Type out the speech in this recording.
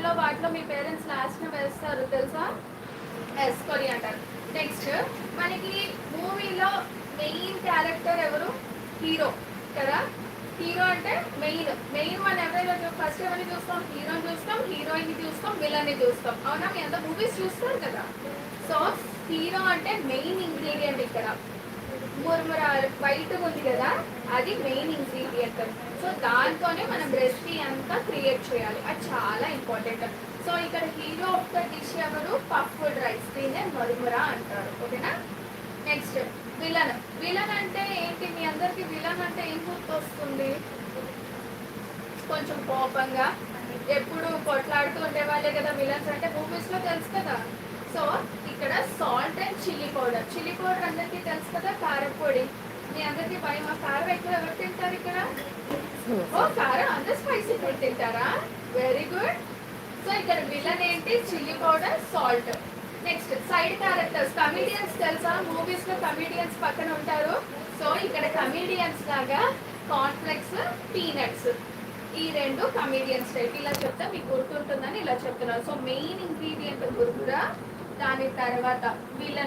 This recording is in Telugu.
సినిమాలో వాటిలో మీ పేరెంట్స్ లాస్ట్‌న వేస్తారు తెలుసా? Yes coriander. నెక్స్ట్ మనకి మూవీలో మెయిన్ క్యారెక్టర్ ఎవరు? హీరో కదా. హీరో అంటే మెయిన్ మనం ఎవరైనా ఫస్ట్ ఎవరిని చూస్తాం? హీరోని చూస్తాం, హీరోయిన్ చూస్తాం, విలన్ని చూస్తాం. అవునా? మీ అంతా మూవీస్ చూస్తారు కదా. సో హీరో అంటే మెయిన్ ఇంగ్రీడియంట్ ఇక్కడ. మురుమురా వైట్ ఉంది కదా, అది మెయిన్ ఇంగ్రీడియంట్. సో దాంతోనే మనం రెసిపీ అంతా క్రియేట్ చేయాలి, అది చాలా ఇంపార్టెంట్. సో ఇక్కడ హీరో ఆఫ్ ద డిష్ ఎవరు? పఫ్డ్ రైస్, దీన్నే మురుమురా అంటారు. ఓకేనా. Next villain. విలన్ అంటే ఏంటి? మీ అందరికి విలన్ అంటే ఏం గుర్తొస్తుంది? కొంచెం కోపంగా ఎప్పుడు కొట్లాడుతూ ఉండేవాళ్ళే కదా విలన్స్ అంటే, మూవీస్ లో తెలుసు కదా. సో ఇక్కడ salt and chilli powder. Chilli powder అందరికీ తెలుసు కదా, కారం పొడి. మీ అందరికీ భయం, ఆ కారం ఎక్కువ ఎవరు తింటారు ఇక్కడ? ఓ కారం అందరు స్పైసీ ఫుడ్ తింటారా? Very good. సో ఇక్కడ విలన్ ఏంటి? Chilli powder, salt. Next side characters. Comedians తెలుసా? మూవీస్ లో కమీడియన్స్ పక్కన ఉంటారు. సో ఇక్కడ కమీడియన్స్ లాగా కాన్ఫ్లెక్స్, పీనట్స్, ఈ రెండు కమీడియన్స్ టైప్. ఇలా చెప్తే మీకు గుర్తుంటుందని ఇలా చెప్తున్నారు. సో మెయిన్ ఇంగ్రీడియంట్ మురుగురా, దాని తర్వాత విలన్.